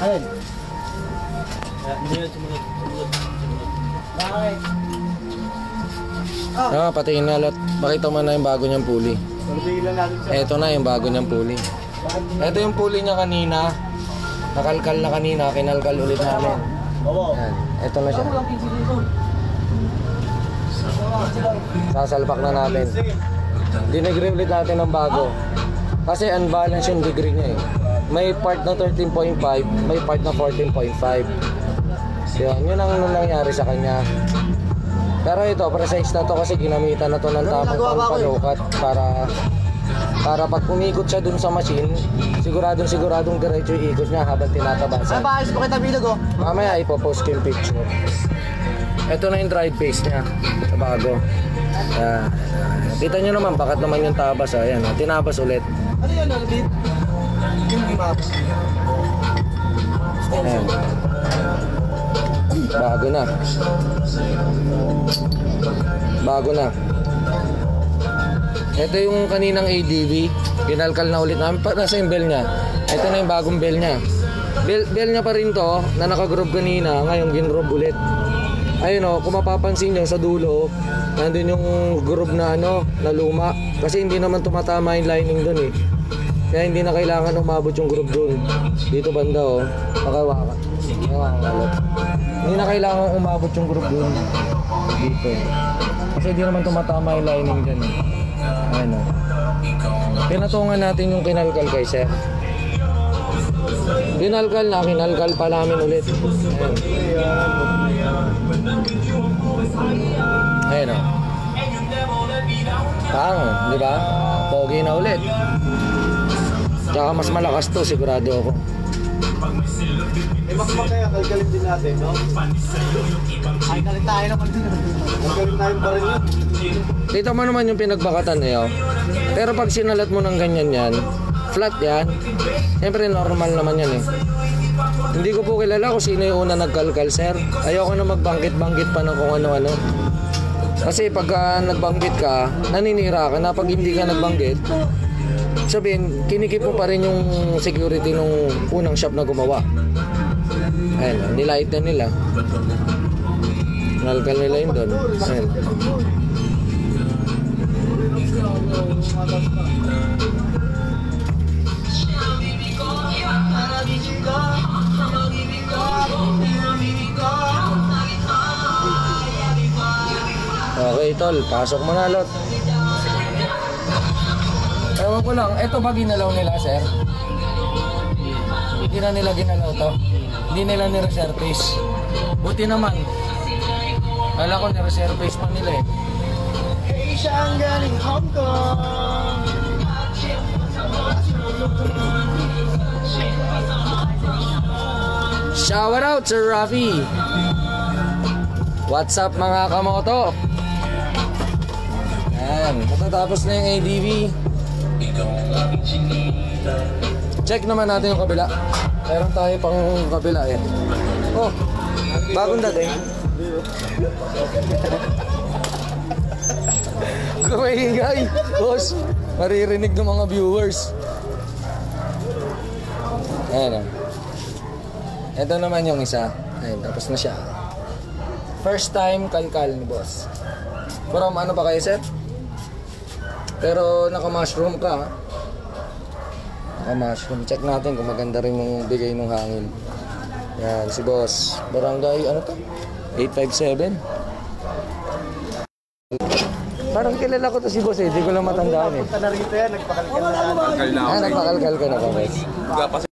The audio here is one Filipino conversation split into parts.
Ayun. Hindi yun, sumunod. Bakit? Patingin na lot. Pakita mo na yung bago niyang pulley. Pagbigilan natin siya. Ito na yung bago niyang pulley. Ito yung pulley niya kanina. Nakalkal na kanina, kinalkal ulit namin. Oo. Yan. Ito na siya. Sasalpak na natin. Dinegree ulit natin ng bago. Kasi unbalanced yung degree niya eh. May part na 13.5, may part na 14.5. Yun ang nangyari sa kanya. Pero ito, precise na to kasi ginamitan na to ng tamang palukat para pag umikot siya dun sa machine, siguradong diretso yung ikot niya habang tinatabasan. Ayos po kita bilog oh. Mamaya ipopost ko yung picture. Ito na yung drive pace niya sa bago. Kita nyo naman, bakat naman yung tabas. Ayan, tinabas ulit. Ano yun, Alvin? Yung map. Ayan. Bago na. Bago na. Ito yung kaninang ADV. Kinalkal na ulit namin. Nasa yung bell niya. Ito na yung bagong bell niya. Bell niya pa rin to na nakagroove kanina. Ngayon ginroove ulit. Ayun o, kung mapapansin nyo sa dulo, nandun yung groove na na luma. Kasi hindi naman tumatama yung lining dun eh. Kaya hindi na kailangan umabot yung groove dun. Dito banda o, makawakan. Hindi na kailangan umabot yung groove dun. Dito. Kasi hindi naman tumatama yung lining dun eh. Ayun o. Pinatungan natin yung kinalkal kay sir. Kinalkal pa namin ulit. Ayun o. Di ba? Pogi na ulit. Tsaka mas malakas to, sigurado ako. Mas kaya kalkalin din natin, no? Ay, kalit tayo naman din. Kalkalin tayo pa rin yun. Dito mo naman yung pinagbakatan eh, oh. Pero pag sinalat mo ng ganyan yan, flat yan, siyempre normal naman yan eh. Hindi ko po kilala kung sino yung una nagkalkal, sir. Ayoko na magbanggit-banggit pa ng kung ano-ano. Kasi pagka nagbanggit ka, naninira ka na. Pag hindi ka nagbanggit, sabihin, kinikip mo pa rin yung security nung unang shop na gumawa. Ayun, nilait na nila. Nalkal nila yun doon. Ayun. Okay, tol. Pasok mo na, lot. Ewan ko lang, eto ba ginalaw nila, sir? Hindi na nila ginalaw to. Hindi nila ni-resurface. Buti naman. Kala ko ni-resurface pa nila eh. Hey, siya ang galing Hong Kong. Shout out to Rafi. What's up mga kamoto? Ayan, matatapos na yung ADV. Check naman natin yung kabila. Meron tayo pang kabila eh. Oh, bagong dating. Kumaingay, boss. Maririnig ng mga viewers. Ayan. Ito naman yung isa. Ayan, tapos na siya. First time kalkal ni boss. From ano pa kayo, sir? Pero naka-mushroom ka. Naka-mushroom. Check natin kung maganda rin yung bigay ng hangin. Yan, si boss. Barangay, ano to? 857. Parang kilala ko to si boss eh. Hindi ko lang matandaan eh. Punta na rito yan, nagpakalkal na. Nagpakalkal ka na ba, boss?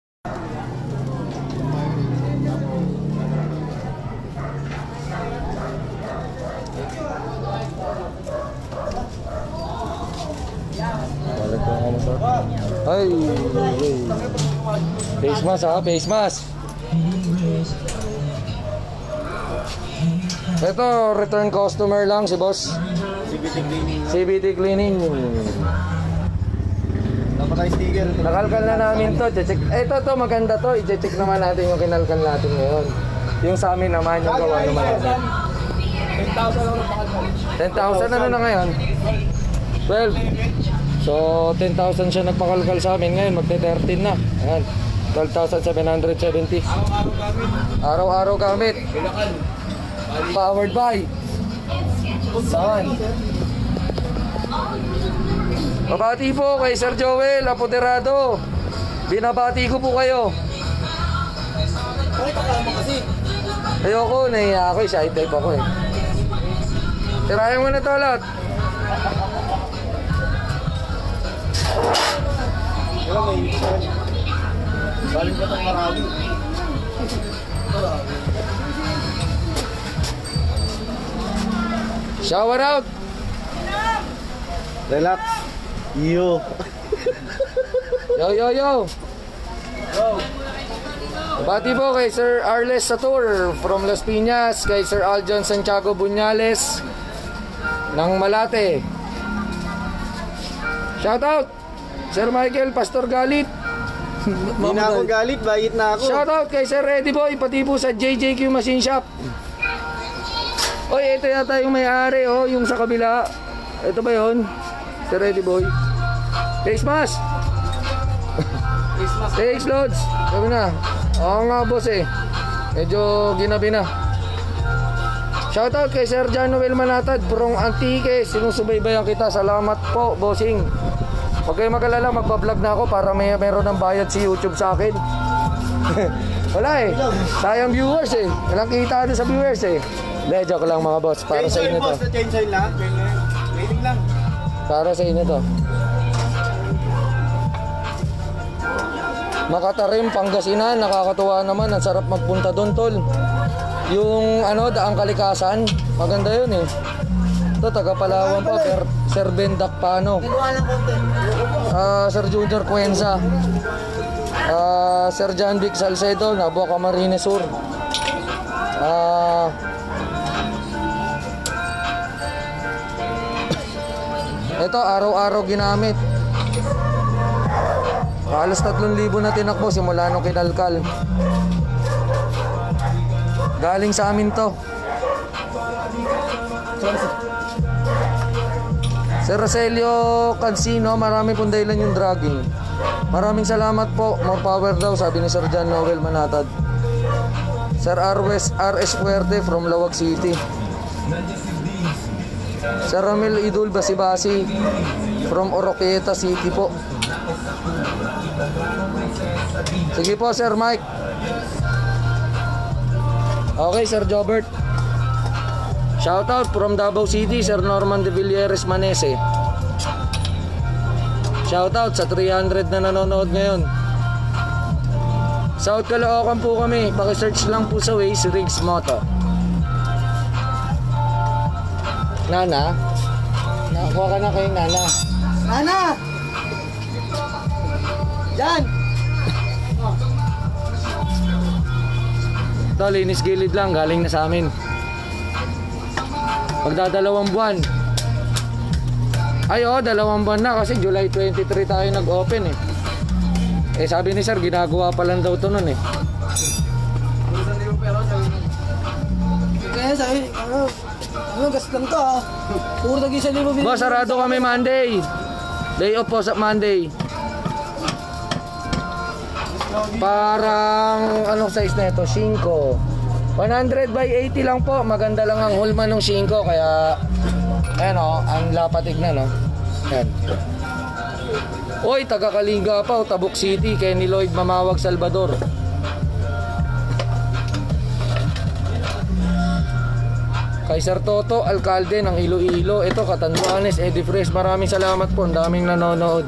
Ay, face mask ha, face mask. Ito, return customer lang si boss. CBT cleaning. Napatay sticker. Nakalkal na namin to. Check. Ito maganda to. I-check naman natin yung kinalkal natin ngayon. Yung sa amin naman, yung gawa naman natin. 10,000 lang napakalkal. 10,000 ano na ngayon? 12. So 10,000 siya nagpakalkal sa amin. Ngayon magte-13 na. Ayan. 12,770. Araw-araw gamit. Powered by saan? Babati po kay Sir Joel Apoderado. Binabati ko po kayo. Ayoko, nahiya ako, shy type ako eh. Tirayan mo na to lahat. Wala, may ibig ko. Galing pa itong marami. Shower out. Relax. Yo. Yo. Bati po kay Sir Arles Satur from Las Piñas, kay Sir Aljon Santiago Buñales ng Malate. Shout out Sir Michael Pastor Galit. Hindi na ako galit, bayit na ako. Shout out kay Sir Eddie Boy, pati po sa JJQ Machine Shop. Oy, ito yata yung may-ari, oh, yung sa kabila. Ito ba yun? Sir Eddie Boy. Face mask. Face loads. Sabi na. Oo nga boss eh. Medyo ginabi na. Shoutout kay Sir John Noel Manatad from Antique. Sinusubaybayan kita. Salamat po bossing. Huwag kayo mag-alala, magbablog na ako para meron ng bayad si YouTube sa akin. Wala eh. Sayang viewers eh. Walang kita doon sa viewers eh. Hindi, joke lang mga boss. Para sa inyo to. Change oil lang. Waiting lang. Para sa inyo to. Makatarim, Pangasinan, nakakatuwa naman. Ang sarap magpunta doon, tol. Yung Daang Kalikasan, maganda yun eh. Ito, taga Palawan pa, Sir Ben Dakpano. Sir Junior Cuenza. Sir John Vic Salcedo, Naboa Camarines Sur. Ito, araw-araw ginamit. Halos 3,000 na tinakbo simula nung kinalkal. Galing sa amin to. Sir Roselio Cansino, marami pong dahilan yung dragging. Maraming salamat po. More power daw, sabi ni Sir John Noel Manatad. Sir RS Fuerte from Lawag City. Sir Ramil Idul Basibasi from Oroquieta City po. Sige po Sir Mike. Okay Sir Jobert. Shoutout from Davao City, Sir Norman de Villeres Manese. Shoutout sa 300 na nanonood ngayon. South Caloocan po kami. Paki-search lang po sa Waze, Riggs Moto. Nana? Nakakuha ka na kay Nana. Ana! Diyan! Ito, linis gilid lang. Galing na sa amin. Pagdadalawang buwan. Ay, 2 buwan na kasi July 23 tayo nag-open eh. Sabi ni Sir, ginagawa pa lang daw ito nun eh. Kaya sabi, gas lang to ah. Puro tagi sa libo. Boss, sarado kami Monday. Day off po sa Monday. Parang, anong size na ito? 5. 100 by 80 lang po. Maganda lang ang hulma ng 5. Kaya, ayan o, ang lapatig na no. Ayan. Oy, taga Kalinga pa, Tabuk City, Kenny Lloyd Mamawag, Salvador. Kay Sir Toto, alkalde ng Iloilo. Ito, Catanduanes, Eddie Fresh. Maraming salamat po, ang daming nanonood.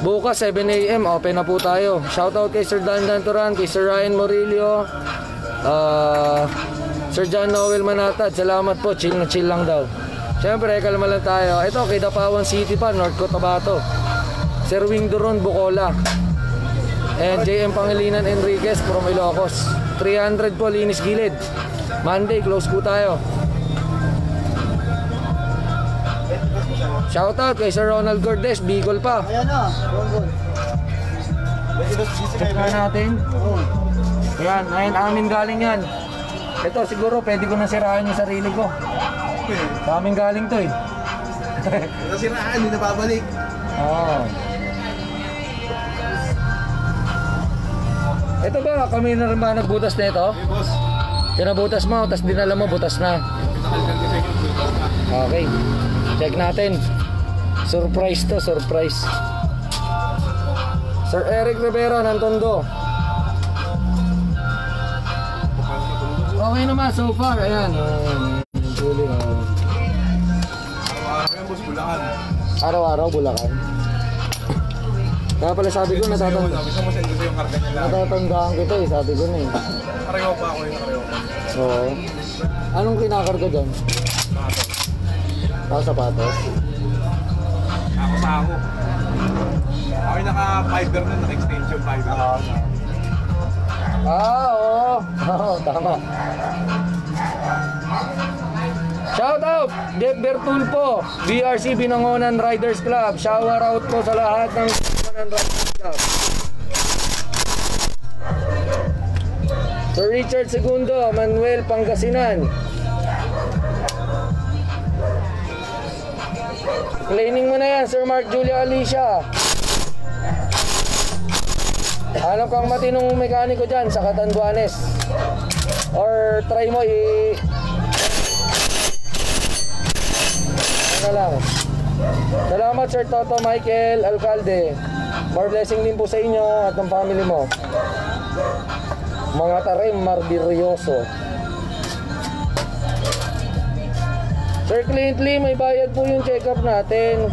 Bukas 7 AM, open na po tayo. Shoutout kay Sir Dan Danturan, kay Sir Ryan Morillo, Sir John Noel Manatad. Salamat po, chill na chill lang daw. Siyempre, kalma lang tayo. Ito, kay Dapawan City pa, North Cotabato. Sir Wing Duron, Bucola. And JM Pangilinan Enriquez from Ilocos. 300 po, linis gilid. Monday, close po tayo. Shoutout kay Sir Ronald Cordes, Bicol pa. Ayan na, Ronald. Check na natin. Ayan, ayun, amin galing yan. Ito, siguro pwede ko na sirahan yung sarili ko. Sa amin galing to eh. Nasiraan, hindi na babalik. Oo. Ito ba, kami na rin ba nagbutas na ito? Okay, boss. Kinabutas mo, tapos dinala mo, butas na. Pinakalkal kasi yung filter na. Okay. Check natin. Surprise to, surprise. Sir Eric Rivera ng Tondo. Okay naman so far. Ayan. Tuling. Araw-araw yan, boss, Bulacan. Araw-araw, Bulacan. Kaya pala sabi ko, Sabi mo, send ko yung karga niya lang. natatandaan kita eh. Sabi ko na eh. Nakareho pa ako yung nakareho. Oo. Anong kinakarga dyan? Nakato. Sapatos? Ako sa ako. Ako yung naka-fiber na, naka-extension fiber. Oo. Oo, tama. Shout out Jeff Bertulpo, BRC Binangonan Riders Club. Shower out po sa lahat ng Binangonan Riders Club. Sir Richard Segundo, Manuel Pangasinan. Cleaning mo na yan, Sir Mark Julia Alicia. Hanap kang matinong mekaniko dyan sa Catanduanes. Or try mo ano lang. Salamat Sir Toto Michael Alcalde. More blessing din po sa inyo at ng family mo. Mga tarim marbiryoso. Sir Clintly, may bayad po yung check-up natin.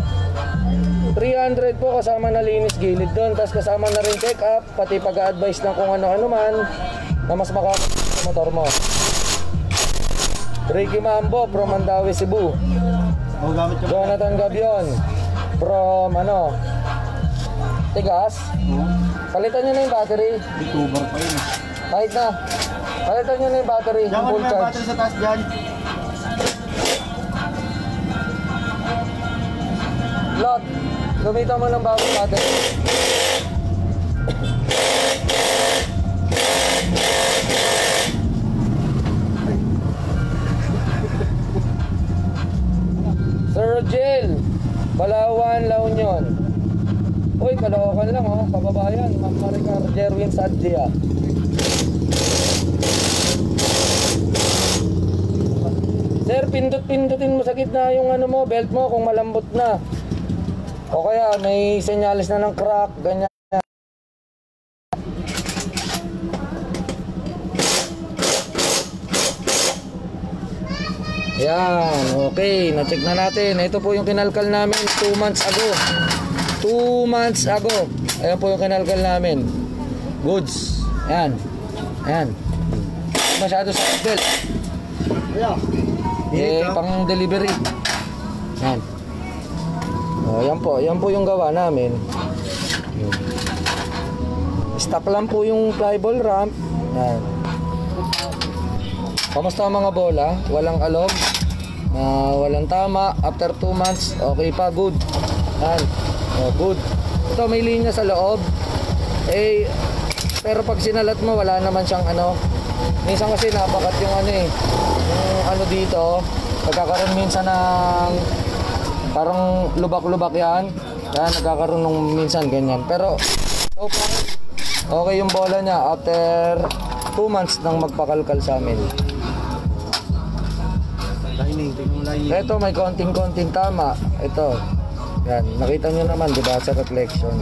300 po kasama na linis gilid doon. Tapos kasama na rin check-up, pati pag-a-advise ng kung ano-ano man na mas makakapagod sa motor mo. Ricky Mambo from Mandawi, Cebu. Jonathan Gabion from Tigas. Palitan nyo na yung battery. Tuber pa yun. Kahit na. Palitan nyo na yung battery. Yung full charge. sa taas dyan. Lot, gamitan mo ng bagong battery. Sir Rogel, Balawan, La Union. Uy, Caloocan lang oh, kababayan. Ma'am Maricar Jerwin Sadlia. Sir, pindot-pindutin mo sa gitna yung mo, belt mo kung malambot na. O kaya may senyales na ng crack, ganyan. Yan, okay, na-check na natin. Ito po yung kinalkal namin 2 months ago. 2 months ago. Ayan po yung kinalkal namin. Goods. Ayan. Ayan. Masyado sa belt. Pang delivery. Yan. O, yan po yung gawa namin. Stock lang po yung flyball ramp. Yan. Kamusta ang mga bola? Walang alog? Walang tama? After 2 months, okay pa, good. Yan. O, good. Ito, may linya sa loob. Pero pag sinalat mo, wala naman siyang minsan kasi napakat yung yung dito, pagkakaroon minsan ng parang lubak-lubak yan. Kaya nagkakaroon ng minsan ganyan. Pero so far, okay yung bola niya after 2 months nang magpakalkal sa amin. Ito may konting-konting tama. Ito. Yan, nakita nyo naman, di ba, sa reflection.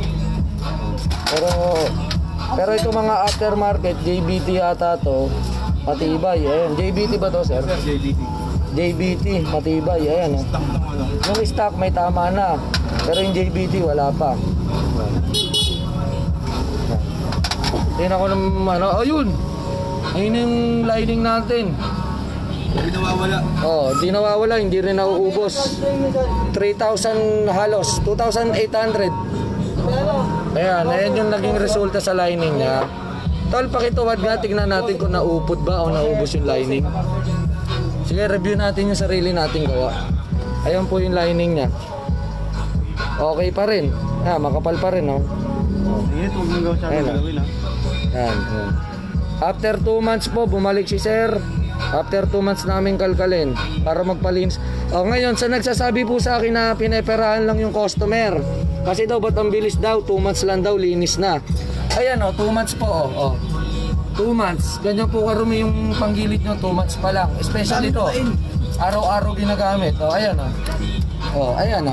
Pero ito mga aftermarket, JBT yata to. Matibay, ayan. JBT ba to, sir? JBT. JBT, matibay, ayan. Yung stock may tama na. Pero yung JBT wala pa. Tingnan ko naman, ayun! Ayun yung lining natin. Hindi nawawala. Di nawawala, hindi rin nauubos. 3,000 halos, 2,800. Ayan yung naging resulta sa lining niya. Tol, pakituwad nga, tignan natin kung naupod ba o naubos yung lining. Sige, review natin yung sarili nating gawa. Ayan po yung lining niya. Okay pa rin. Makapal pa rin, no? Init, huwag mong gawin siya gawin, ha? Yan. After 2 months po, bumalik si sir. After 2 months namin kalkalin para magpalinis. Ngayon, sa nagsasabi po sa akin na pineperahan lang yung customer. Kasi daw, ba't ang bilis daw? 2 months lang daw, linis na. Ayan 2 months po 2 months. Ganyan po karumi yung panggilid nyo, 2 months pa lang. Especially to. Araw-araw ginagamit. Ayan ayan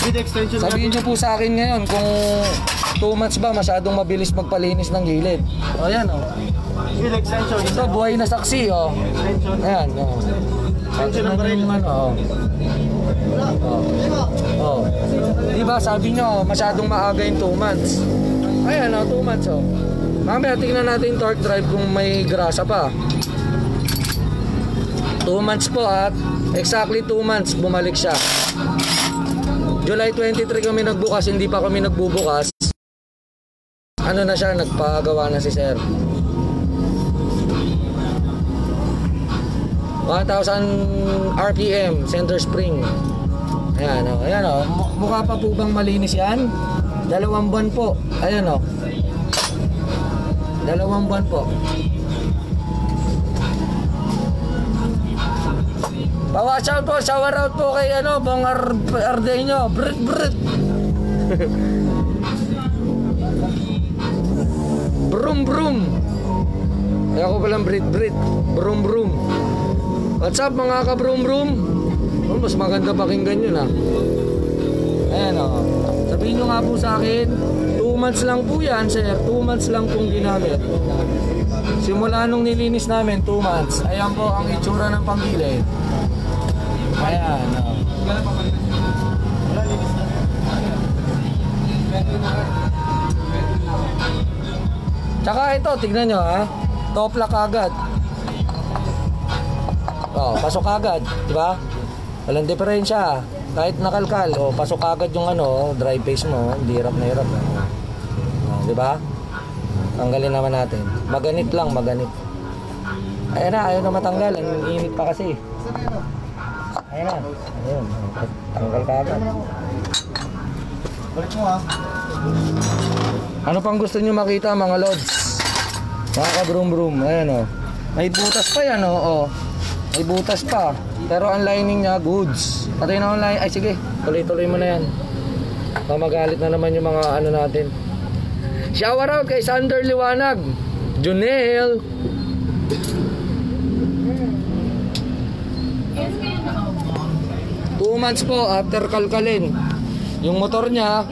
With extension. Sabihin nyo po sa akin ngayon kung 2 months ba masyadong mabilis magpalinis ng gilid. Ayan With extension. Ito, buhay na saksi Extension. Ayan Extension ng baril. Diba sabi nyo masyadong maaga yung 2 months. Ayan 2 months Mamaya tingnan natin torque drive kung may grasa pa. 2 months po at exactly 2 months bumalik siya. July 23 kami nagbukas, hindi pa kami nagbubukas. Ano na siya, nagpagawa na si sir. 1,000 RPM, center spring. Ayan mukha pa po bang malinis yan? 2 buwan po. Ayan 2 buwan po. Watch out po, shower out po kay Bong Ardeño. Brit. Brum. Kaya ko palang Brit. Brum. What's up mga ka-brum? Mas maganda pakinggan yun Ayan Sabihin nyo nga po sa akin, 2 months lang po yan sir. 2 months lang pong ginamit. Simula nung nilinis namin, 2 months. Ayan po ang itsura ng panggilid. Ayan Tsaka ito, tignan nyo top lock agad. Pasok agad, diba? Walang diferensya. Kahit nakalkal, pasok agad yung dry paste mo, hindi hirap na hirap. Diba? Tanggalin naman natin. Maganit. Ayan ayaw na matanggal. Ang init pa kasi. Ayan. Tanggal ka agad. Balik mo Ano pang gusto nyo makita mga lods? Mga ka-brum. Ayan may butas pa yan May butas pa. Pero ang lining niya, goods. Patay na online. Ay sige, tuloy mo na yan. Mamagalit na naman yung mga natin. Shower out kay Sander Liwanag, Junel. Two months po after kalkalin. Yung motor niya,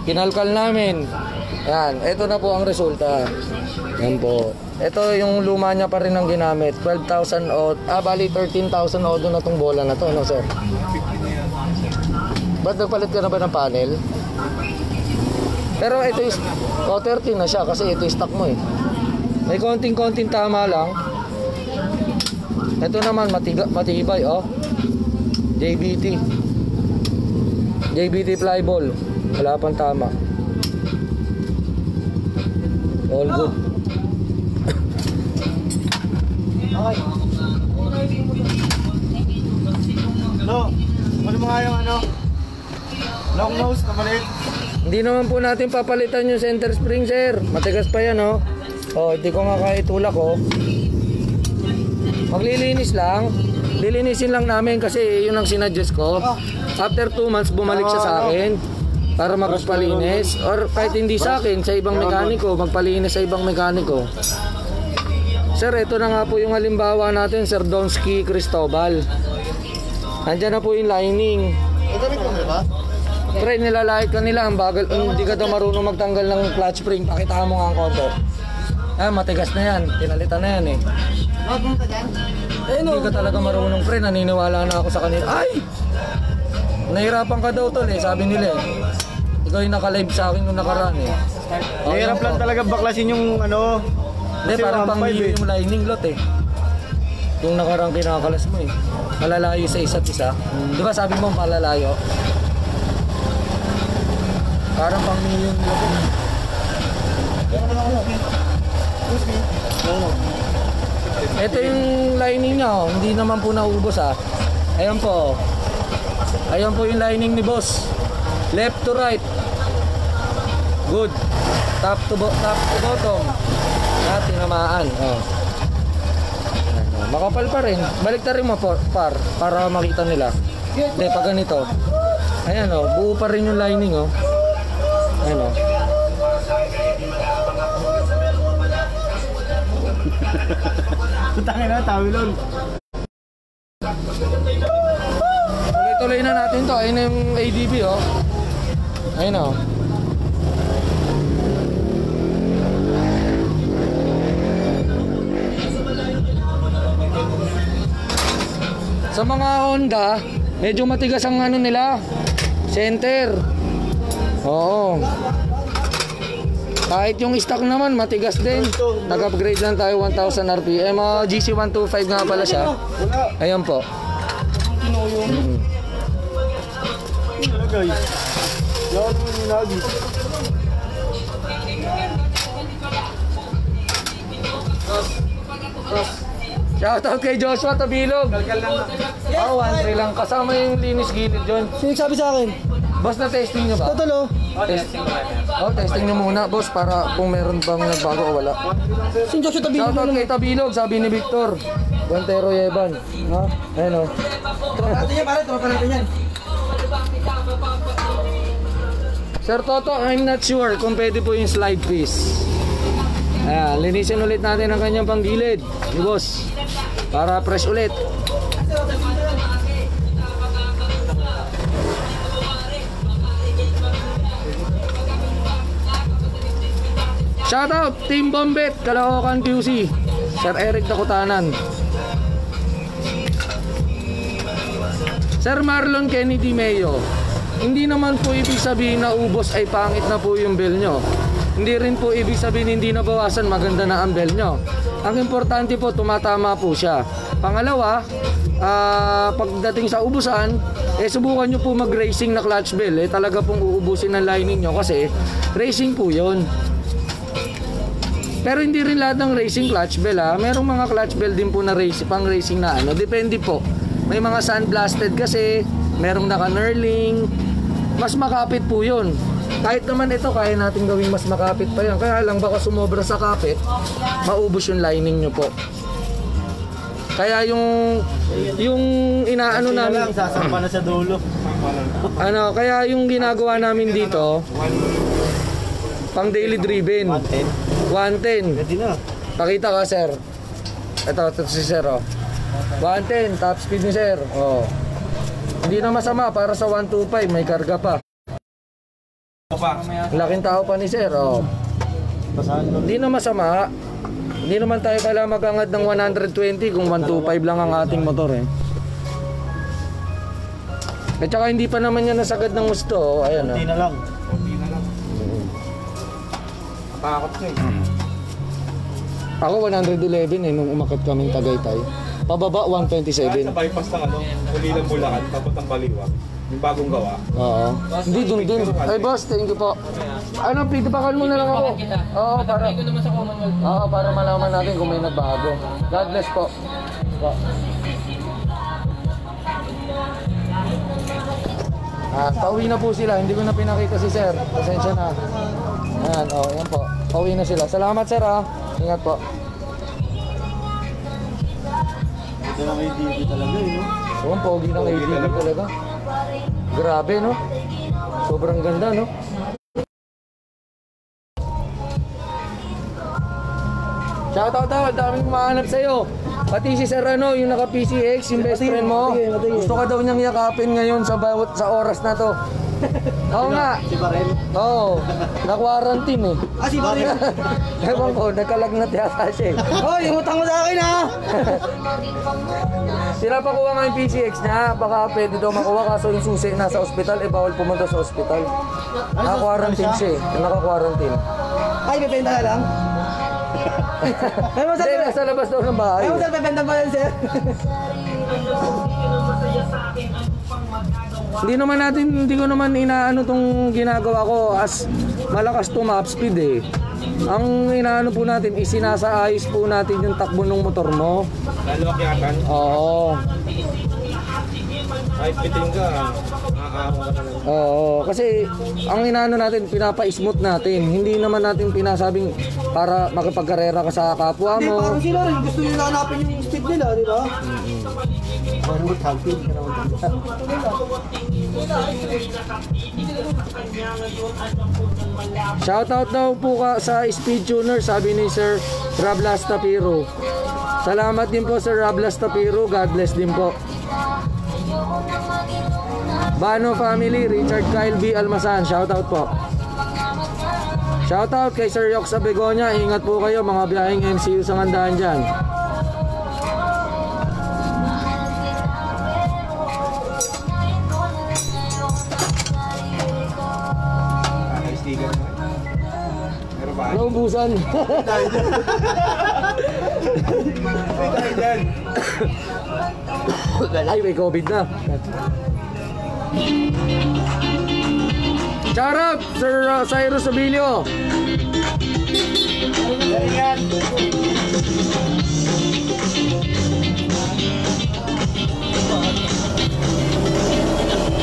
kinalkal namin. Yan, ito na po ang resulta. Yan po. Ito yung luma niya pa rin ang ginamit. 12,000 odd. Bali 13,000 odd na tong bola na to, no sir? Ba't nagpalit ka na ba ng panel? Pero ito is 13 na siya kasi ito is stock mo eh. May konting tama lang. Ito naman matibay JBT flyball. Wala pang tama. All good. Okay. No. Ano mga yung long nose na maliit? Hindi naman po natin papalitan yung center spring, sir. Matigas pa yan, hindi ko nga kaya itulak, Maglilinis lang. Lilinisin lang namin kasi yun ang sinadjust ko. After 2 months, bumalik siya sa akin para magpalinis. Or kahit hindi sa akin, sa ibang mekaniko, magpalinis sa ibang mekaniko. Sir, ito na nga po yung halimbawa natin, Sir Donsky Cristobal. Nandiyan na po yung lining. Ito rin kung diba? Pre, nilalait ka nila, ang bagal, hindi ka daw marunong magtanggal ng clutch spring, pakita mo nga ang konto. Matigas na yan, pinalitan na yan eh. Hindi ka talaga marunong pre, naniniwala na ako sa kanila. Ay! Nahirapan ka daw tol sabi nila eh. Ikaw yung naka-live sa akin nung nakaraan eh. Nahirap lang talaga baklasin yung Hindi, parang pang-iyo yung lining lot eh. Yung nakarang kinakalas mo eh. Malalayo sa isa't isa. Di ba sabi mo malalayo? Parang pang-iyo yung lot eh. Ito yung lining niya hindi naman po naubos Ayan po. Ayan po yung lining ni boss. Left to right. Good. Top to bottom. Tinamaan. Makapal pa rin. Baliktarin mo para makita nila. Hindi, pag ganito. Ayan o, buo pa rin yung lining o. Ayan o. Tutangin na, tawilon. Tuloy-tuloy na natin to. Ayun na yung ADB o. Ayun o. Sa mga Honda, medyo matigas ang ano nila, center. Oo. Kahit yung stock naman, matigas din. Nag-upgrade lang tayo 1000 RPM. GC125 nga pala siya. Ayan po. Ano guys? Yan yung nabi. Shoutout kay Joshua Tabilog. Oo, 1-3 lang. Kasama yung linis gilid dyan. Sino sabi sa akin? Boss, na-testing nyo ba? Totoo. Testing nyo muna, boss, para kung meron bang nagbago o wala. Sino Joshua Tabi? Shoutout kay Tabilog, sabi ni Victor. Guantero Yeban. Ha? Ayan o. Natin yan, pare. Tropa natin yan. Sir Toto, I'm not sure kung pwede po yung slide piece. Ayan, linisin ulit natin ang kanyang panggilid. Ni boss. Para fresh ulit. Shoutout Team Bombet, Caloocan QC. Sir Eric Dakutanan. Sir Marlon Kennedy Mayo. Hindi naman po ibig sabihin na ubos ay pangit na po yung bill nyo. Hindi rin po ibig sabihin hindi nabawasan, maganda na ang bill nyo. Ang importante po, tumatama po siya. Pangalawa, pagdating sa ubusan, subukan nyo po mag-racing na clutch bell. Talaga pong uubusin ng lining nyo kasi racing po yun. Pero hindi rin lahat ng racing clutch bell ha. Merong mga clutch bell din po na pang racing na ano. Depende po. May mga sandblasted kasi, merong naka-knurling. Mas makapit po yun. Kahit naman ito, kaya natin gawing mas makapit pa yan. Kaya lang baka sumobra sa kapit, maubos yung lining nyo po. Kaya yung inaano namin, Sasampa na sa dulo. kaya yung ginagawa namin dito, pang daily driven. 110. Pwede na. Pakita ka, sir. Ito si sir, oh. 110, top speed ni sir. Oh. Hindi na masama para sa 125, may karga pa. Laking tao pa ni sir, oh. Hindi na masama. Hindi naman tayo kailangan mag-angat ng 120 kung 125 lang ang ating motor eh. At saka hindi pa naman yan nasagad ng gusto, oh. Ayan, oh. Hindi na lang. Takot ko eh. Ako 111 eh nung umakyat kaming Tagaytay. Pababa 127. Sa bypass ng Ulilang Bulacan, tapos ng Baliwag. Yung bagong gawa. Oo. Hindi dun. Ay boss, thank you po. Ano, feedbackan mo na lang ako. Oo, para malaman natin kung may nagbago. God bless po. Pauwi na po sila. Hindi ko na pinakita si sir. Pasensya na. Ayan, yan po. Pauwi na sila. Salamat sir ha. Ingat po. Ito lang ADB talaga eh, no? Oo, pogi ng ADB talaga. Grabe, no? Sobrang ganda, no? Shoutout daw, daming mahanap sa'yo. Pati si Sir ano, yung naka-PCX, yung best friend mo. Gusto ka daw niyang yakapin ngayon sa oras na to. Oo nga. Si Barel. Oo, na-quarantine eh. Si Barel. Ewan ko, nagkalagnat yata siya eh. Hoy, umutang mo sa akin ha! Sila pakuha nga yung PCX niya, baka pwede daw makuha kaso yung susi nasa ospital, bawal pumunta sa ospital. Naka-quarantine siya eh, naka-quarantine. Ay, bibenta ka lang? Hindi, nasa labas daw ng bahay. Ay, mo sir, bibenta pa yan sir. Hindi ko naman inaano tong ginagawa ko as malakas to map speed eh. Ang inaano po natin, isinasaayos po natin yung takbo ng motor mo. Lalo akyatan. Oo. Kahit piting ka, nakakawa ka lang. Oo, kasi ang inaano natin, pinapa-smooth natin. Hindi naman natin pinasabing para makipagkarera ka sa kapwa Hindi, mo. parang sila rin. Gusto nyo hanapin yung speed nila, di ba? Parang mag-halfing ka naman. Shoutout daw po ka sa Speed Tuner, sabi ni Sir Rablas Tapiro. Salamat din po Sir Rablas Tapiro, God bless din po. Bano family, Richard Kyle B. Almasan, shoutout po. Shoutout kay Sir Yok sa Begonia, ingat po kayo mga biyaheng MCU sa ngandaan dyan. May sticker mo. Meron ba? Naubusan. May dyan. Ay, may COVID na. Charot, Sir Cyrus Abilio.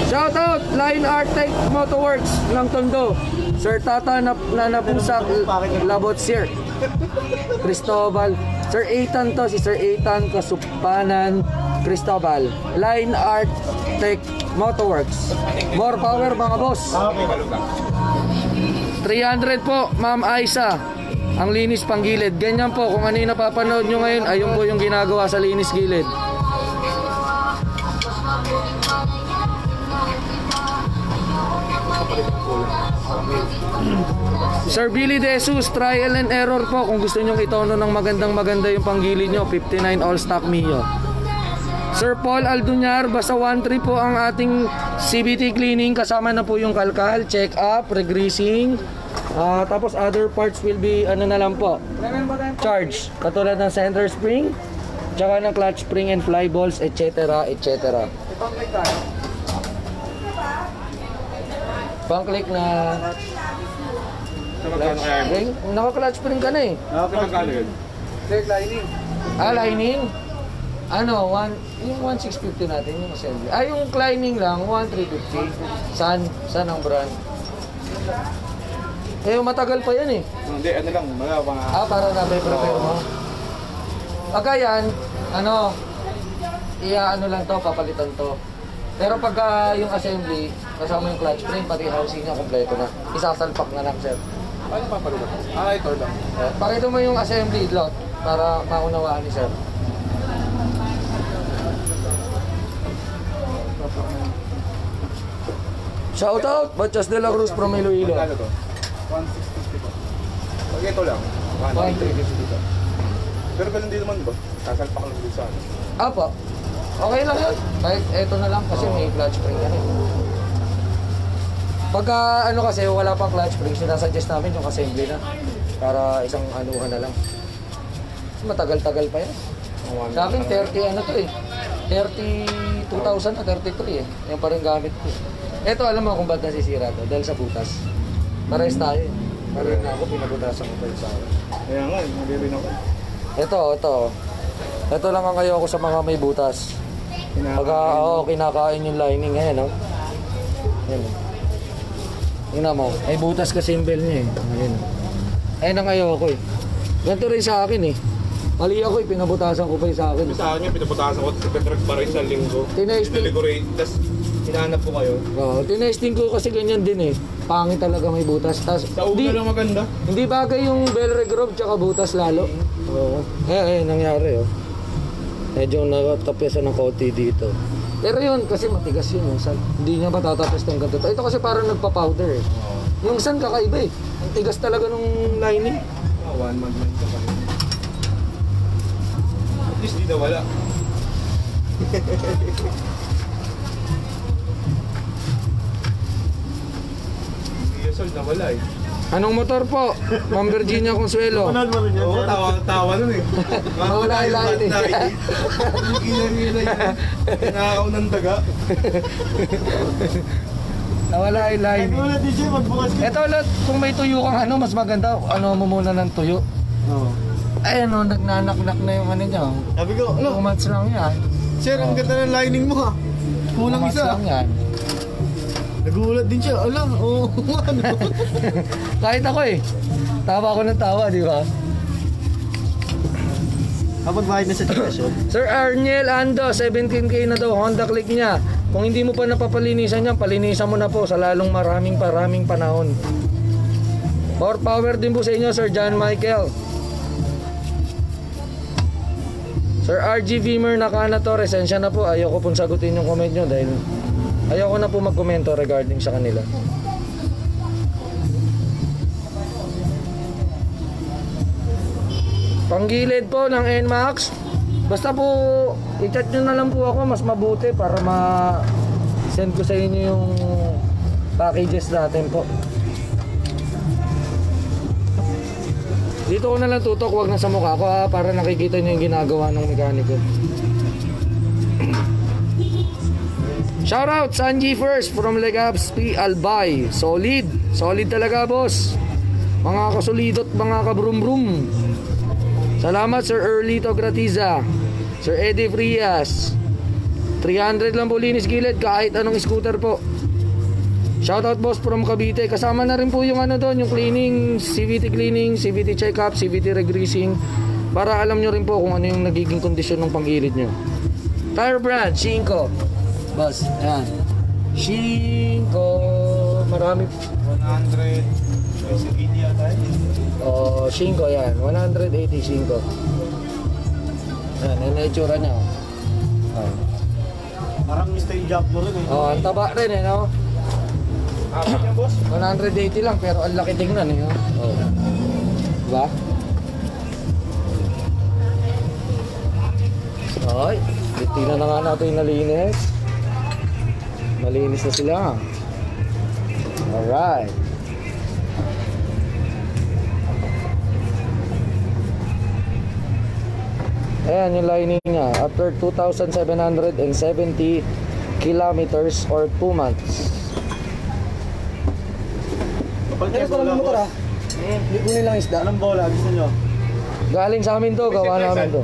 Shoutout, Line Artec Motorworks ng Tondo. Sir Tata Nanapusak Labot Sir Cristobal. Sir Ethan to, si Sir Ethan Kasupanan Cristobal. Line Artec Motorworks. More power mga boss. Okay, baluga. 300 po, Ma'am Aisa. Ang linis panggilid. Ganyan po, kung ano yung napapanood nyo ngayon, ayun po yung ginagawa sa linis gilid. Sir Billy De Jesus, trial and error po. Kung gusto nyo itono ng maganda yung panggilid nyo, 59 all stock Mio. Sir Paul Alduñar, basta 1-3 po ang ating CVT cleaning. Kasama na po yung kalkal, check up, regreasing. Tapos other parts will be ano na lang po, charge. Katulad ng center spring, tsaka ng clutch spring and fly balls, etc. etc. Pang-click na Sa magkano kaya mo? spring. Naka-clutch spring ka na eh. Sa magkano yun? Third lining. Lining? Ano, yung 1650 natin, yung assembly. Yung climbing lang, 1350. San ang brand? Matagal pa yan eh. Hindi, ano lang, mga... Para na-prepare mo. Pagka yan, ano lang to, papalitan to. Pero pagka yung assembly, kasama yung clutch spring, pati housing niya, kompleto na. Isasalpak na lang, sir. Paano papalugan? Ito lang. Pakita mo yung assembly lot para maunawaan ni sir. Shout out, Bachas de la Cruz from Iloilo. Magkano to? 1,650 po. Pag ito lang, 1,350 dito. Pero ganun din naman, di ba? Sasalpak lang dito sa ano. Apo, okay lang yun. Kahit eto na lang kasi may clutch spring yan eh. Pagka kasi wala pang clutch spring, sinasuggest namin yung assembly na. Para isang anuhan na lang. Matagal-tagal pa yan. Sa akin 30 to eh. 32,000 na 33 eh. Yan pa rin gamit ko. Eto alam mo kung ba't nasisira to? Dahil sa butas. Pares tayo eh. Pares na ako, pinabutasan ko pa yun sa akin. Kaya nga, hindi rin ako. Ito lang ang ayoko sa mga may butas. Pagka kinakain yung lining ngayon, no? Yan. Tingnan mo, may butas kasi yung bell niya eh. Ayun ang ayoko eh. Ganito rin sa akin eh. Mali ako eh, pinabutasan ko pa yung sa akin. Sa akin yung pinaputasan ko, nag-track pa rin sa linggo. Nililigurate, tapos hinahanap ko kayo. Tinesting ko kasi ganyan din eh. Pangit talaga may butas. Tas, Sa ulo lang maganda. Hindi bagay yung bell regroove tsaka butas lalo. Oo. Nangyari oh. Medyo nakatapisan ng konti dito. Pero yun, kasi matigas yun. Hindi niya matatapos ng ganito. Ito kasi parang nagpa-powder eh. Yung san kakaiba eh. Ang tigas talaga nung lining. 1 month lang ka pa rin. At least di nawala. Years old nawala eh. Anong motor po? Ma'am Virginia Consuelo. Oo, tawa nun eh. Nawala yung line eh. Gila-gila yun. Kinakaw ng daga. Nawala yung line eh. Wala DJ, magbukas ka. Ito ulit, kung may tuyo kang mas maganda, mo muna ng tuyo. Oo. Nagnanak-nak na yung niya. Sabi ko, 2 months lang yan. sir, ang ganda ng lining mo ha. 2 Kulang months isa. lang yan. Nagulat din siya. Alam, oo. Ano? Kahit ako eh. Tawa ako ng tawa, di ba? Kapag bahid na sa sitwasyon. Sir Arniel Ando, 17K na daw, Honda Click niya. Kung hindi mo pa napapalinisan yan, palinisan mo na po sa lalong maraming panahon. More power din po sa inyo, Sir John Michael. Sir RG Vimer Nakana to, resensya na po. Ayoko pong sagutin yung comment nyo dahil ayoko na po magkomento regarding sa kanila. Panggilid po ng NMAX. Basta po i-chat nyo na lang po ako, mas mabuti para ma-send ko sa inyo yung packages natin po. Dito ko na lang tutok, wag na sa mukha ko ha, para nakikita nyo yung ginagawa ng mekaniko. Shoutout Sanji First from Legabs P. Albay. Solid talaga boss. Mga kasolidot, mga kabrum-brum. Salamat Sir Erlito Gratiza, Sir Eddie Frias. 300 lang po linis gilid kahit anong scooter po. Shoutout boss from Cavite. Kasama na rin po yung ano doon, yung cleaning, CVT check-up, CVT regreasing, para alam nyo rin po kung ano yung nagiging kondisyon ng panggilid nyo. Tire brand, Shinko. Boss, ayan. Shinko. Marami. 100. Basic India tayo. Oh, Shinko yan. 180 Shinko. Yan, yan na itsura niya. Oh. Parang Mr. Job mo rin eh. Oh, ang taba rin eh, no? Apat yan, boss. 180 lang pero ang laki tingnan eh. Oh. Diba? Okay. Tingnan na nga natin yung nalinis. Malinis na sila. Alright. Ayan yung lining niya. After 2,770 kilometers or 2 months. Pero parang ng motor ah. Hindi kunin lang isda. Anong bola? Gusto nyo? Galing sa amin to, gawa namin to.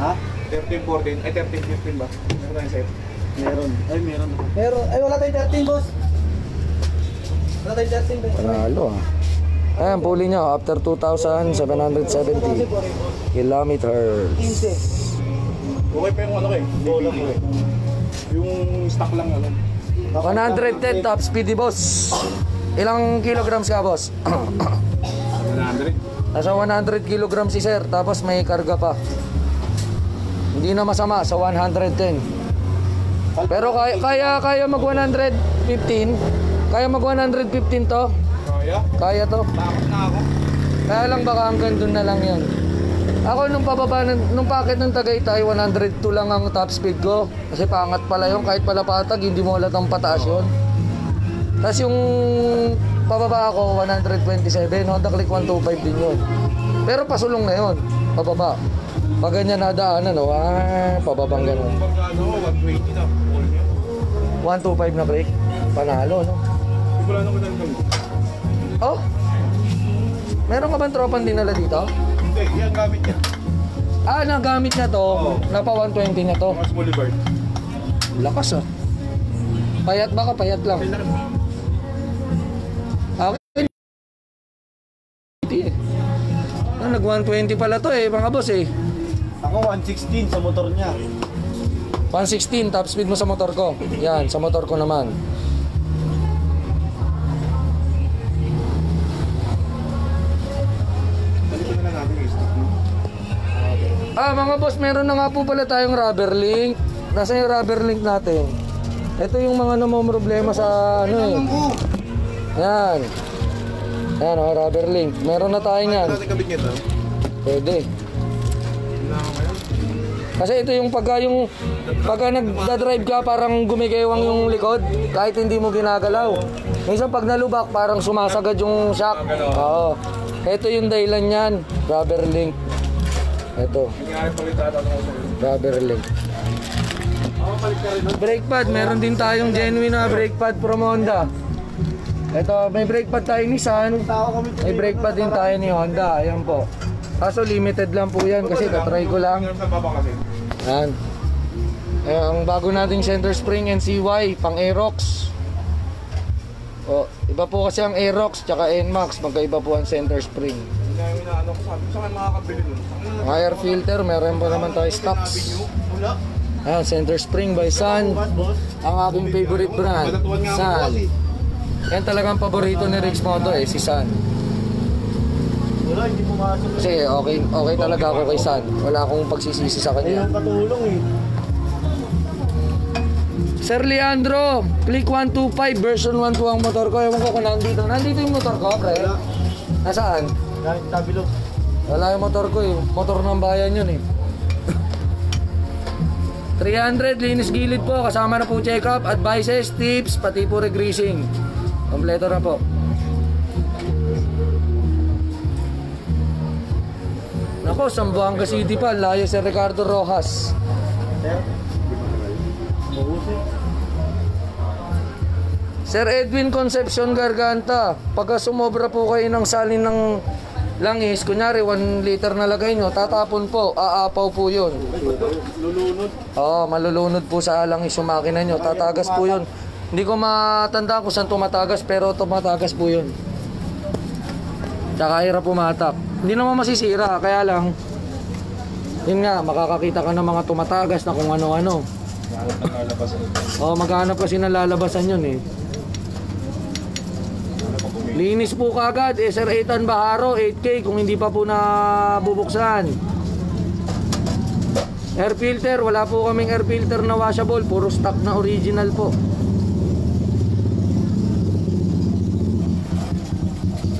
Ha? 13, 14, ay 13, 15 ba? Ano tayong set? Meron. Ay, meron. Meron. Ay, wala tayong 13, boss. Wala tayong 13, boss. Panalo ah. Ayan, puli niya after 2,770 kilometers. 15. Okay pa yung ano kayo? Bola ko eh. Yung stock lang ano. 110 top speed boss. Ilang kilograms ka boss? 100. Nasa 100 kilograms si sir, tapos may karga pa. Hindi na masama sa 110. Pero kaya mag 115. Kaya mag 115 to. Kaya? Kaya to. Takot na ako. Kaya lang baka hanggang dun na lang yun. Ako nung pababa, nung packet ng Tagaytay, 102 lang ang top speed ko. Kasi pangat pala yun, kahit pala patag, hindi mo halatang pataas yun. Tapos yung pababa ako, 127, Honda Click 125 din yun. Pero pasulong na yun, pababa. Pag ganyan nadaanan, no? Pababang ganun. Pag ano, 120 na. All niya. 125 na Click, panalo, no? Hindi ko lang naman ang Oh? Meron ka bang tropang dinala dito? Hindi, yan gamit niya. Ah, nagamit na to. Oo. Napa 120 na to. Mas Boulevard. Lakas ah. Payat ba ka? Payat lang. Okay. Nag 120 pala to eh, mga boss eh. Ako 116 sa motor niya. 116 top speed mo sa motor ko. Yan, sa motor ko naman. Mga boss, meron na nga po pala tayong rubber link. Nasa yung rubber link natin? Ito yung mga namomroblema sa ano eh. Yan. Yan o, rubber link. Meron na tayo yan. Natin kabit nito. Pwede. Kasi ito yung pagka nagdadrive ka, parang gumigewang yung likod kahit hindi mo ginagalaw. Minsan pag nalubak, parang sumasagad yung shock. Oo. Ito yung dahilan yan. Rubber link. Ito. Rubber link. Brake pad. Meron din tayong genuine na brake pad from Honda. Ito, may brake pad tayo Nissan. May brake pad din tayo ni Honda. Ayan po. Kaso limited lang po yan kasi katry ko lang. Yan. Ang bago nating center spring NCY, pang Aerox. Oh, iba po kasi ang Aerox tsaka NMAX, magkaiba po ang center spring. Yun na yung inaano ko sabi. Saan kayo makakabili nun? Ang air filter, meron pa naman tayo stocks. Wala. Ah, center spring by Sun. Bukas, boss. Ang aking favorite brand, Sun. Yan talagang paborito ni Rix Moto eh, si Sun. Wala, hindi pumasok. Kasi okay talaga ako kay Sun. Wala akong pagsisisi sa Ay, kanya. yung katulong eh. Sir Leandro, click 125 version 12 ang motor ko. Ewan ko kung nandito. Nandito yung motor ko, pre. Wala. Nasaan? Dahil tabilo. Wala yung motor ko eh. Motor ng bayan yun eh. 300, linis gilid po. Kasama na po check-up, advices, tips, pati po regreasing. Kompleto na po. Nako, Zamboanga City pa. Layo si Ricardo Rojas. Sir? Mabusin. Sir Edwin Concepcion Garganta, pagka sumobra po kayo ng salin ng langis, kunyari 1 liter na lagay nyo, tatapon po, aapaw po yun. Lulunod. Oo, malulunod po sa langis yung makina nyo, tatagas po yun. Hindi ko matanda kung saan tumatagas, pero tumatagas po yun. Tsaka hirap pumatak. Hindi naman masisira, kaya lang, yun nga, makakakita ka ng mga tumatagas na kung ano-ano. Oo, maghanap kasi ng lalabasan yun eh. Linis po kagad, SR 8 Baharo, 8K kung hindi pa po nabubuksan. Air filter, wala po kaming air filter na washable, puro stock na original po.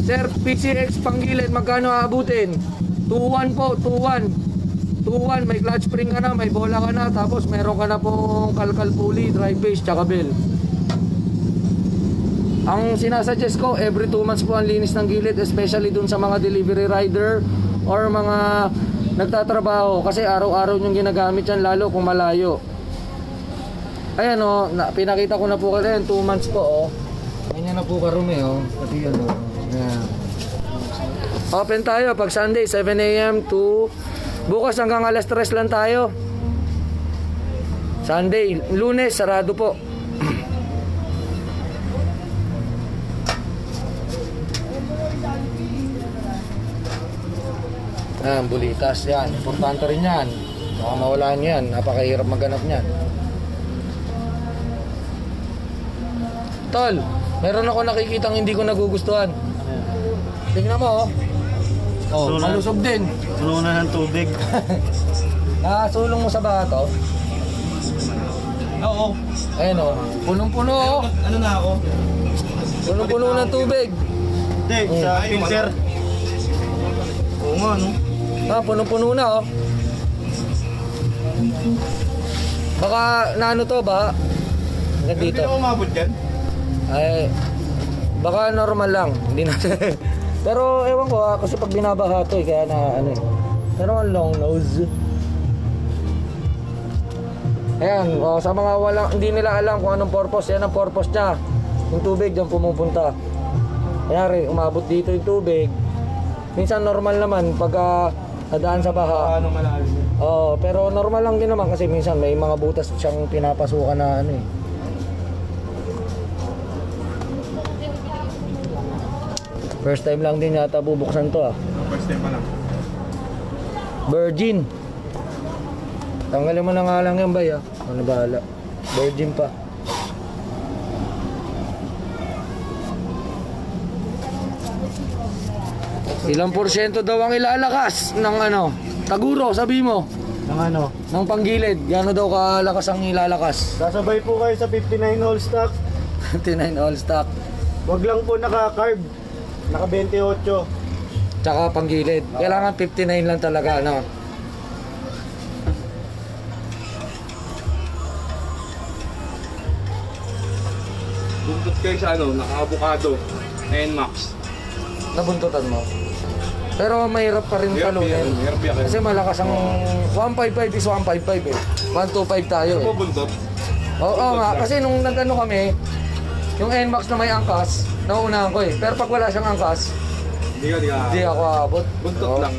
Sir, PCX Panggilid, magkano aabutin? 2-1 po, 2-1. 2-1, may clutch spring ka na, may bola ka na, tapos meron ka na pong kalkal pulley, drive base, tsaka bell. Ang sinasuggest ko, every 2 months po ang linis ng gilid, especially dun sa mga delivery rider or mga nagtatrabaho, kasi araw-araw yung ginagamit yan, lalo kung malayo. Ayan o, pinakita ko na po kayo, 2 months po o. Ganyan na po karumi o, pati yan o. Ayan. Open tayo pag Sunday, 7 AM to bukas hanggang alas 3 lang tayo. Sunday, Lunes, sarado po. Bulitas yan, importante rin yan. Baka mawalaan yan, napakahirap maghanap niyan. Tol, meron ako nakikitang hindi ko nagugustuhan. Tingnan mo oh, malusog din. Puno na ng tubig. Nakasulong mo sa baha to. Oo. Ayun oh, punong-puno oh. Ano na ako? Punong-puno ng tubig. Hindi, sa pincher. Oo nga, no? Punong-puno na oh. Baka naano to ba? Hanggang Hindi dito. ako umabot dyan. Ay, baka normal lang. Hindi natin. Pero ewan ko kasi pag binabaha to kaya na ano eh. Pero ang long nose. Ayan, sa mga walang, hindi nila alam kung anong purpose, yan ang purpose niya. Yung tubig dyan pumupunta. Kanyari, umabot dito yung tubig. Minsan normal naman pag nadaan sa baha. Ano malalim yun? Pero normal lang din naman kasi minsan may mga butas siyang pinapasukan na ano eh. First time lang din yata bubuksan to ah. First time pa lang. Virgin. Tanggalin mo na nga lang yan, bay ah. Ano bahala. Virgin pa. Ilang porsyento daw ang ilalakas ng ano? Taguro, sabi mo. Ng ano? Ng panggilid. Gano'n daw kalakas ang ilalakas? Sasabay po kayo sa 59 all stock. 29 all stock. Wag lang po naka-carb. Naka 28. Tsaka panggilid. Kailangan 59 lang talaga, ano? Buntot kayo sa ano, naka-avocado. NMAX. Nabuntutan mo. Pero mahirap pa rin Hirap talunin. yan, hirap yan. Kasi malakas ang 155 is 155 eh. 125 tayo Ano eh. po buntot? Oo nga, kasi nung nagano kami, yung NMAX na may angkas, nauunahan ko eh. Pero pag wala siyang angkas, Hindi ka. hindi ako abot. Buntot Oo. lang.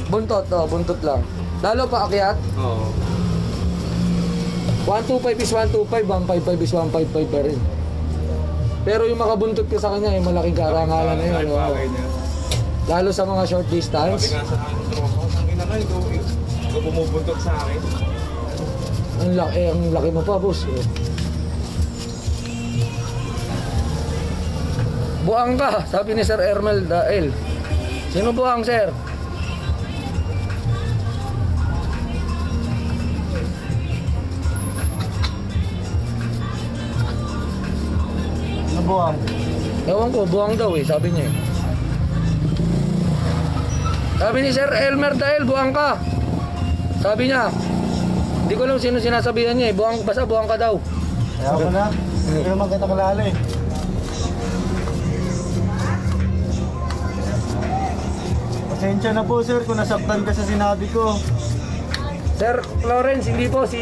Buntot lang. Lalo pa akyat, Oo. 125 is 125, 155 is 155 pa rin. Pero yung makabuntot ka sa kanya, yung malaking karangalan na yun. Oo. Lalo sa mga short Sabi distance. nga sa akin, ang ina na, ikaw bumubuntot sa akin. Ang laki mo pa, boss. Buang ka, sabi ni Sir Ermel Dael. Sino buang, sir? Nabuang. Ewan ko, buang daw eh, sabi niya eh. Sabi ni Sir Elmer Dael, buang ka. Sabi niya. Hindi ko alam sino sinasabihan niya eh. Basta buang ka daw. Kaya ko na. Hindi naman kita kalala eh. Pasensya na po sir kung nasaktan ka sa sinabi ko. Sir Florence, hindi po si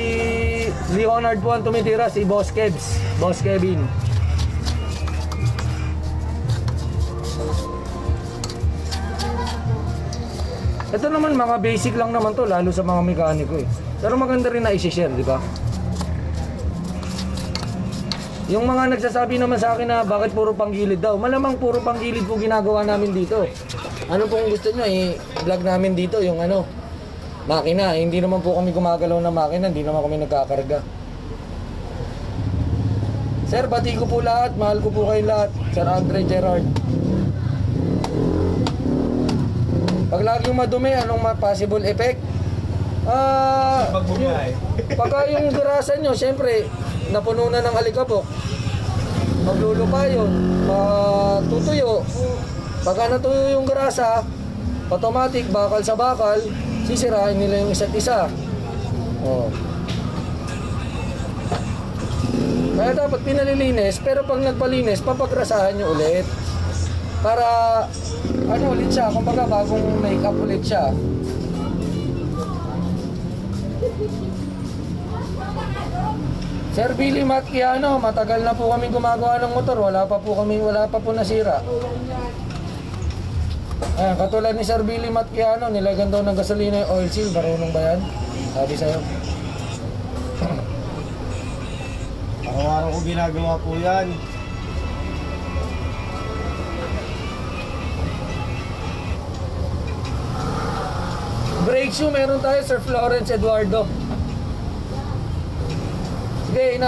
Leonard po ang tumitira, si Boss Kebs, Boss Kevin. Ito naman mga basic lang naman to, lalo sa mga mekaniko eh. Pero maganda rin na i-share, di ba? Yung mga nagsasabi naman sa akin na bakit puro panggilid daw, malamang puro panggilid po ginagawa namin dito. Ano pong gusto nyo i-vlog namin dito, yung ano, makina. Hindi naman po kami gumagalaw ng makina, hindi naman kami nagkakarga. Sir, bati ko po lahat, mahal ko po kayong lahat. Sir Andre Gerard. Pag laging madumi, anong possible effect? Pagka yung garasan nyo, syempre, napuno na ng alikabok, maglulupa yun, matutuyo. Pagka natuyo yung grasa, automatic, bakal sa bakal, sisirain nila yung isa't isa. Oh. Kaya dapat pinalilinis, pero pag nagpalinis, papagrasahan nyo ulit. Para, ano ulit siya, kumbaga bagong make up ulit siya. Sir Billy Matkiano, matagal na po kami gumagawa ng motor, wala pa po nasira. Ayan, katulad ni Sir Billy Matkiano, nilagyan daw ng gasolina yung oil seal, marunong ba yan? Sabi sa'yo. Araw-araw ko ginagawa po yan. Brake shoe, meron tayo, Sir Florence Eduardo. Sige,